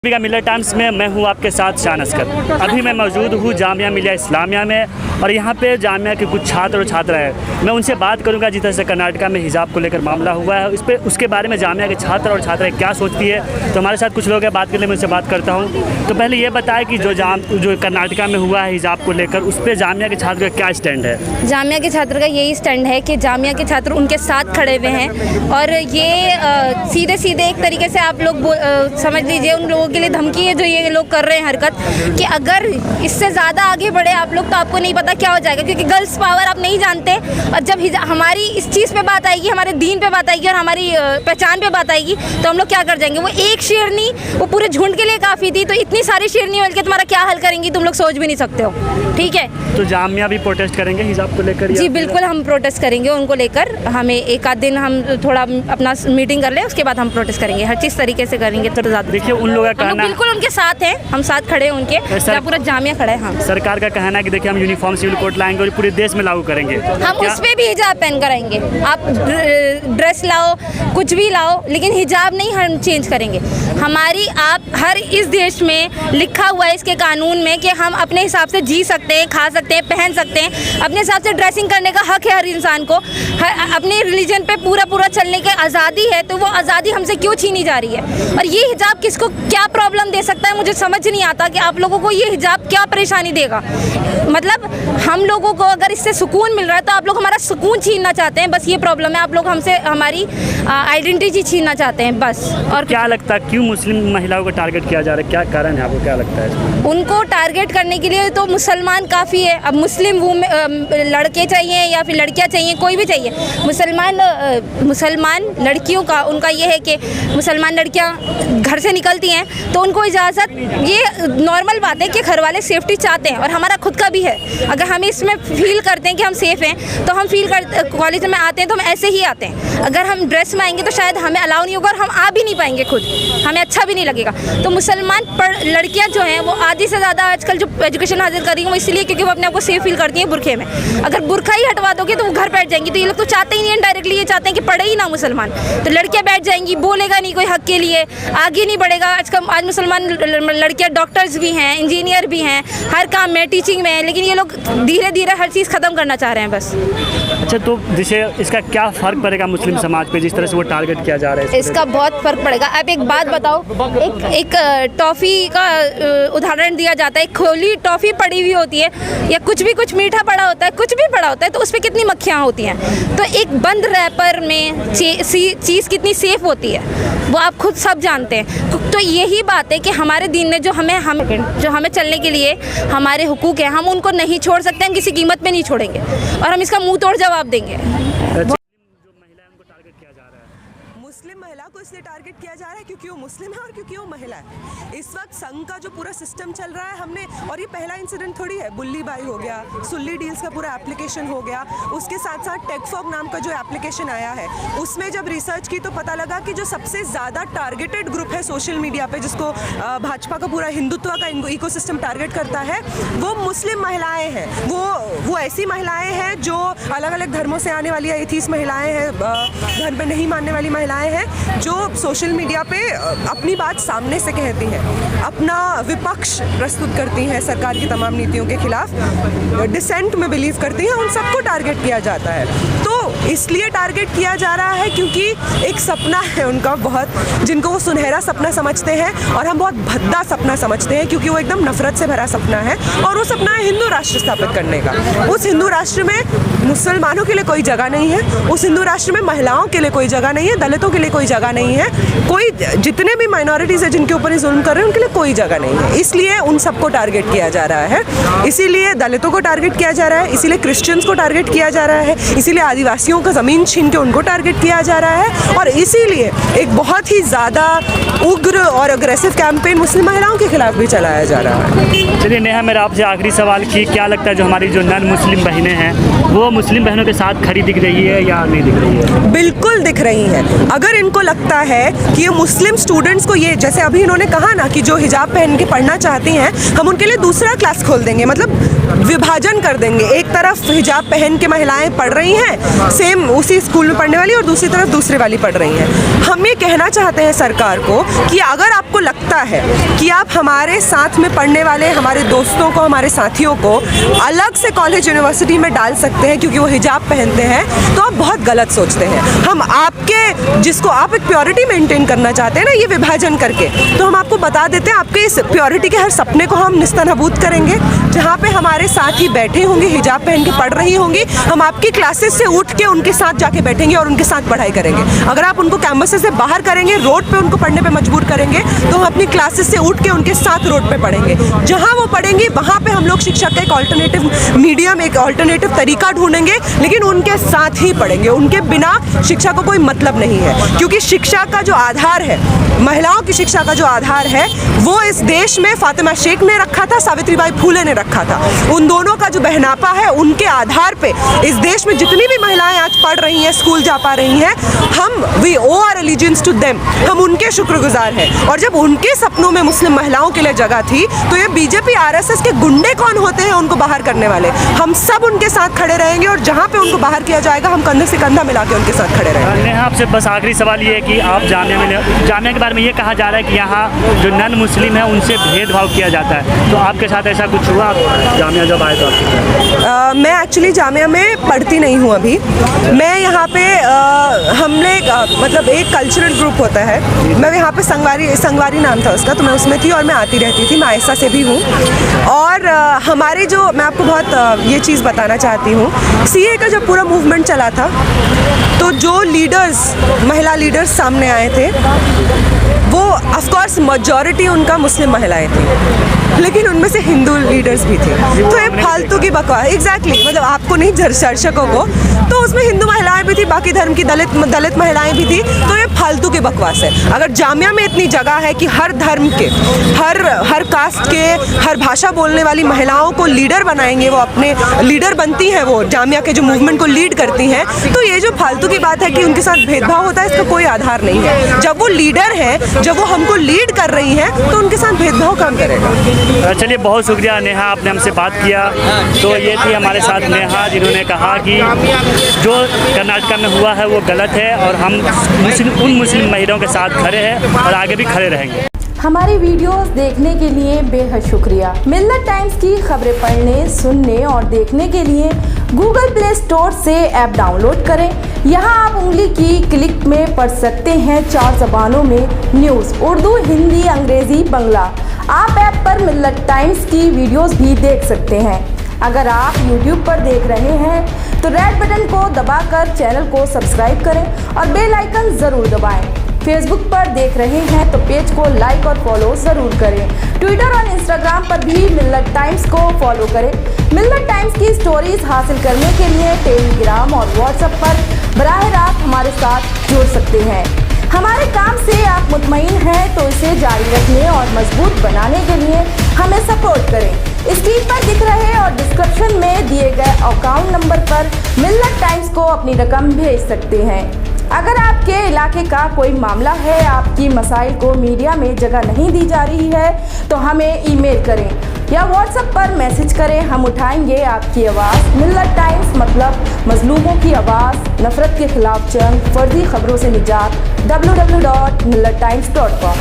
Deepika Miller times में मैं हूं आपके साथ शान अस्कर। अभी मैं मौजूद हूं जामिया मिलिया इस्लामिया में और यहां पे जामिया के कुछ छात्र और छात्रा हैं। मैं उनसे बात करूंगा जिस तरह से कर्नाटका में हिजाब को लेकर मामला हुआ है उस पर उसके बारे में जामिया के छात्र और छात्राएं क्या सोचती है। तो हमारे साथ कुछ लोग हैं, बात करने में उनसे बात करता हूँ। तो पहले ये बताएं कि जो कर्नाटका में हुआ है हिजाब को लेकर उस पर जामिया के छात्र का क्या स्टैंड है। जामिया के छात्र का यही स्टैंड है कि जामिया के छात्र उनके साथ खड़े हुए हैं और ये सीधे सीधे एक तरीके से आप लोग समझ लीजिए उन लोगों के लिए धमकी है जो ये लोग कर रहे हैं हरकत कि अगर इससे ज़्यादा आगे बढ़े आप लोग तो आपको नहीं पता क्या हो जाएगा, क्योंकि गर्ल्स पावर आप नहीं जानते। और जब हमारी इस चीज़ पे बात आएगी, हमारे दीन पे बात आएगी और हमारी पहचान पे बात आएगी तो हम लोग क्या कर जाएंगे। वो एक शेरनी वो पूरे झुंड के लिए काफ़ी थी, तो इतनी सारी शेरनी मिलकर तुम्हारा क्या हल करेंगी तुम लोग सोच भी नहीं सकते हो। ठीक है, तो जामिया भी प्रोटेस्ट करेंगे हिजाब को लेकर? जी बिल्कुल, हम प्रोटेस्ट करेंगे उनको लेकर। हमें एक आध दिन हम थोड़ा अपना मीटिंग कर ले, उसके बाद हम प्रोटेस्ट करेंगे, हर चीज़ तरीके से करेंगे। तो ज़्यादा देखिए उन लोगों का कहना बिल्कुल उनके साथ हैं, हम साथ खड़े हैं उनके, पूरा जामिया खड़ा है। हम सरकार का कहना है कि देखिए हम यूनिफॉर्म सिविल कोड लाएंगे और पूरे देश में लागू करेंगे। हम उस पर भी हिजाब पहन कर आएंगे। आप ड्रेस लाओ, कुछ भी लाओ, लेकिन हिजाब नहीं हम चेंज करेंगे। हमारी आप हर इस देश में लिखा हुआ है इसके कानून में कि हम अपने हिसाब से जी सकते हैं, खा सकते हैं, पहन सकते हैं। अपने हिसाब से ड्रेसिंग करने का हक है हर इंसान को। अपने रिलीजन पे पूरा चलने की आज़ादी है, तो वो आज़ादी हमसे क्यों छीनी जा रही है। और ये हिजाब किसको क्या प्रॉब्लम दे सकता है, मुझे समझ नहीं आता कि आप लोगों को ये हिजाब क्या परेशानी देगा। मतलब हम लोगों को अगर इससे सुकून मिल रहा है तो आप लोग हमारा सुकून छीनना चाहते हैं, बस ये प्रॉब्लम है। आप लोग हमसे हमारी आइडेंटिटी छीनना चाहते हैं बस। और क्या लगता है क्यों मुस्लिम महिलाओं को टारगेट किया जा रहा है, क्या कारण है, आपको क्या लगता है? उनको टारगेट करने के लिए तो मुसलमान काफ़ी है। अब मुस्लिम लड़के चाहिए या फिर लड़कियां चाहिए, कोई भी चाहिए। मुसलमान लड़कियों का उनका ये है कि मुसलमान लड़कियां घर से निकलती हैं तो उनको इजाज़त, ये नॉर्मल बात है कि घर वाले सेफ्टी चाहते हैं और हमारा खुद का भी है। अगर हम इसमें फील करते हैं कि हम सेफ़ हैं तो हम कॉलेज में आते हैं तो हम ऐसे ही आते हैं। अगर हम ड्रेस में आएंगे तो शायद हमें अलाउ नहीं होगा और हम आ भी नहीं पाएंगे, खुद हमें अच्छा भी नहीं लगेगा। तो मुसलमान लड़कियाँ जो हैं वो आधी से ज़्यादा आजकल जो एजुकेशन हासिल कर रही हैं वो इसलिए क्योंकि वो अपने आप को सेफ फील करती हैं बुरखे में। अगर बुरखा ही हटवा दोगे तो वो घर बैठ जाएंगी। तो ये लोग तो चाहते ही नहीं है, डायरेक्टली ये चाहते हैं कि पढ़े ही ना मुसलमान। तो लड़कियाँ बैठ जाएंगी, बोलेगा नहीं कोई हक के लिए, आगे नहीं बढ़ेगा। आज मुसलमान लड़कियाँ डॉक्टर्स भी हैं, इंजीनियर भी हैं, हर काम में, टीचिंग में, लेकिन ये लोग धीरे धीरे हर चीज़ ख़त्म करना चाह रहे हैं बस। अच्छा, तो जैसे इसका क्या फ़र्क पड़ेगा मुस्लिम समाज पे जिस तरह से वो टारगेट किया जा रहा है? इसका बहुत फ़र्क पड़ेगा। अब एक बात बताओ, एक टॉफ़ी का उदाहरण दिया जाता है। एक खोली टॉफ़ी पड़ी हुई होती है या कुछ मीठा पड़ा होता है, कुछ भी पड़ा होता है, तो उस पर कितनी मक्खियाँ होती हैं। तो एक बंद रैपर में चीज़ कितनी सेफ़ होती है वो आप खुद सब जानते हैं। तो यही बात है कि हमारे दीन ने जो हमें चलने के लिए हमारे हुकूक है, हम उनको नहीं छोड़ सकते, हम किसी कीमत पे नहीं छोड़ेंगे और हम इसका मुंह तोड़ जवाब देंगे। मुस्लिम महिला को इसलिए टारगेट किया जा रहा है क्योंकि वो मुस्लिम है और क्योंकि वो महिला है। इस वक्त संघ का जो पूरा सिस्टम चल रहा है, हमने, और ये पहला इंसिडेंट थोड़ी है, बुल्ली बाई हो गया, सुल्ली डील्स का पूरा एप्लीकेशन हो गया, उसके साथ साथ टेकफॉग नाम का जो एप्लीकेशन आया है उसमें जब रिसर्च की तो पता लगा कि जो सबसे ज़्यादा टारगेटेड ग्रुप है सोशल मीडिया पे, जिसको भाजपा का पूरा हिंदुत्व का इकोसिस्टम टारगेट करता है, वो मुस्लिम महिलाएँ हैं। वो ऐसी महिलाएँ हैं जो अलग अलग धर्मों से आने वाली, एथीस्ट महिलाएँ हैं, धर्म पर नहीं मानने वाली महिलाएँ हैं, जो सोशल मीडिया पे अपनी बात सामने से कहती हैं, अपना विपक्ष प्रस्तुत करती हैं सरकार की तमाम नीतियों के खिलाफ, डिसेंट में बिलीव करती हैं। उन सबको टारगेट किया जाता है। तो इसलिए टारगेट किया जा रहा है क्योंकि एक सपना है उनका बहुत, जिनको वो सुनहरा सपना समझते हैं और हम बहुत भद्दा सपना समझते हैं, क्योंकि वो एकदम नफरत से भरा सपना है। और वो सपना है हिंदू राष्ट्र स्थापित करने का। उस हिंदू राष्ट्र में मुसलमानों के लिए कोई जगह नहीं है, उस हिंदू राष्ट्र में महिलाओं के लिए कोई जगह नहीं है, दलितों के लिए कोई जगह नहीं है, कोई जितने भी माइनॉरिटीज़ है जिनके ऊपर ये जुल्म कर रहे हैं उनके लिए कोई जगह नहीं है। इसलिए उन सबको टारगेट किया जा रहा है, इसीलिए दलितों को टारगेट किया जा रहा है, इसीलिए क्रिश्चियंस को टारगेट किया जा रहा है, इसीलिए आदिवासियों का ज़मीन छीन के उनको टारगेट किया जा रहा है, और इसीलिए एक बहुत ही ज़्यादा उग्र और अग्रेसिव कैंपेन मुस्लिम महिलाओं के खिलाफ भी चलाया जा रहा है। चलिए नेहा, मेरा आपसे आखिरी सवाल कि क्या लगता है जो हमारी जो नॉन मुस्लिम बहनें हैं वो मुस्लिम बहनों के साथ खड़ी दिख रही है या नहीं दिख रही है? बिल्कुल दिख रही हैं। अगर इनको लगता है कि ये मुस्लिम स्टूडेंट्स को, ये जैसे अभी इन्होंने कहा ना कि जो हिजाब पहन के पढ़ना चाहती हैं हम उनके लिए दूसरा क्लास खोल देंगे, मतलब विभाजन कर देंगे। एक तरफ हिजाब पहन के महिलाएं पढ़ रही हैं सेम उसी स्कूल में पढ़ने वाली, और दूसरी तरफ दूसरे वाली पढ़ रही हैं। हम ये कहना चाहते हैं सरकार को कि अगर आपको लगता है कि आप हमारे साथ में पढ़ने वाले हमारे दोस्तों को, हमारे साथियों को अलग से कॉलेज यूनिवर्सिटी में डाल सकते हैं क्योंकि वो हिजाब पहनते हैं, तो आप बहुत गलत सोचते हैं। हम आपके, जिसको आप एक प्योरिटी मेंटेन करना चाहते हैं ना, ये विभाजन करके, तो हम आपको बता देते हैं आपके इस प्योरिटी के हर सपने को हम निस्तनाबूद करेंगे। जहाँ पे हमारे साथ ही बैठे होंगे, हिजाब पहन के पढ़ रही होंगी, हम आपकी क्लासेस से उठ के उनके साथ जाके बैठेंगे और उनके साथ पढ़ाई करेंगे। अगर आप उनको कैंपस से बाहर करेंगे, रोड पे उनको पढ़ने पे मजबूर करेंगे, तो हम अपनी क्लासेस से उठ के उनके साथ रोड पे पढ़ेंगे। जहाँ वो पढ़ेंगी वहाँ पे हम लोग शिक्षा का एक ऑल्टरनेटिव मीडियम, एक ऑल्टरनेटिव तरीका ढूंढेंगे, लेकिन उनके साथ ही पढ़ेंगे। उनके बिना शिक्षा को कोई मतलब नहीं है, क्योंकि शिक्षा का जो आधार है, महिलाओं की शिक्षा का जो आधार है, वो इस देश में फातिमा शेख ने रखा था, सावित्रीबाई फूले ने रखा था। उन दोनों का जो बहनापा है, उनके आधार पे इस देश में जितनी भी महिलाएं आज पढ़ रही हैं, स्कूल जा पा रही हैं, हम we owe our allegiance to them, हम उनके शुक्रगुजार हैं। और जब उनके सपनों में मुस्लिम महिलाओं के लिए जगह थी, तो ये बीजेपी आरएसएस के गुंडे कौन होते हैं उनको बाहर करने वाले? हम सब उनके साथ खड़े रहेंगे, और जहाँ पे उनको बाहर किया जाएगा हम कंधे से कंधा मिला के उनके साथ खड़े रहेंगे। नेहा, आपसे बस आखिरी सवाल ये है कि आप जामिया के बारे में ये कहा जा रहा है कि यहाँ जो नॉन मुस्लिम है उनसे भेदभाव किया जाता है, तो आपके साथ ऐसा कुछ हुआ जामिया जब आए तो? मैं एक्चुअली जामिया में पढ़ती नहीं हूँ अभी। मैं यहाँ पे हमने मतलब एक कल्चरल ग्रुप होता है, मैं यहाँ पे संगवारी नाम था उसका, तो मैं उसमें थी और मैं आती रहती थी। मैं आयसा से भी हूँ। और हमारे जो, मैं आपको बहुत ये चीज़ बताना चाहती हूँ, सीए का जब पूरा मूवमेंट चला था, तो जो लीडर्स, महिला लीडर्स सामने आए थे, वो ऑफकोर्स मेजॉरिटी उनका मुस्लिम महिलाएं थी, लेकिन उनमें से हिंदू लीडर्स भी थे। तो ये फालतू की बकवास, एग्जैक्टली, मतलब आपको नहीं, दर्शकों को, तो उसमें हिंदू महिलाएं भी थी, बाकी धर्म की दलित महिलाएं भी थी। तो ये फालतू की बकवास है। अगर जामिया में इतनी जगह है कि हर धर्म के, हर कास्ट के, हर भाषा बोलने वाली महिलाओं को लीडर बनाएंगे, वो अपने लीडर बनती हैं, वो जामिया के जो मूवमेंट को लीड करती हैं, तो ये जो फालतू की बात है कि उनके साथ भेदभाव होता है, इसका कोई आधार नहीं है। जब वो लीडर हैं, जब वो हमको लीड कर रही हैं, तो उनके साथ भेदभाव काम करेगा। चलिए, बहुत शुक्रिया नेहा, आपने हमसे बात किया। तो ये थी हमारे साथ नेहा, जिन्होंने कहा कि जो कर्नाटका में हुआ है वो गलत है, और हम उन मुस्लिम महिलाओं के साथ खड़े हैं और आगे भी खड़े रहेंगे। हमारी वीडियोस देखने के लिए बेहद शुक्रिया। मिल्लत टाइम्स की खबरें पढ़ने, सुनने और देखने के लिए गूगल प्ले स्टोर से ऐप डाउनलोड करें। यहाँ आप उंगली की क्लिक में पढ़ सकते हैं 4 ज़बानों में न्यूज़, उर्दू, हिंदी, अंग्रेज़ी, बांग्ला। आप ऐप पर मिल्लत टाइम्स की वीडियोस भी देख सकते हैं। अगर आप YouTube पर देख रहे हैं तो रेड बटन को दबाकर चैनल को सब्सक्राइब करें और बेल आइकन ज़रूर दबाएं। फेसबुक पर देख रहे हैं तो पेज को लाइक और फॉलो ज़रूर करें। ट्विटर और इंस्टाग्राम पर भी मिल्लत टाइम्स को फॉलो करें। मिल्लत टाइम्स की स्टोरीज हासिल करने के लिए टेलीग्राम और व्हाट्सएप पर बराह रास्त हमारे साथ जुड़ सकते हैं। हमारे काम से आप मुतमईन हैं तो इसे जारी रखने और मजबूत बनाने के लिए हमें सपोर्ट करें। स्क्रीन पर दिख रहे और डिस्क्रिप्शन में दिए गए अकाउंट नंबर पर मिल्लत टाइम्स को अपनी रकम भेज सकते हैं। अगर आपके इलाके का कोई मामला है, आपकी मसाइल को मीडिया में जगह नहीं दी जा रही है, तो हमें ईमेल करें या व्हाट्सएप पर मैसेज करें, हम उठाएंगे आपकी आवाज़। मिल्लत टाइम्स मतलब मजलूमों की आवाज़, नफरत के खिलाफ जंग, फर्जी खबरों से निजात। www.millattimes.com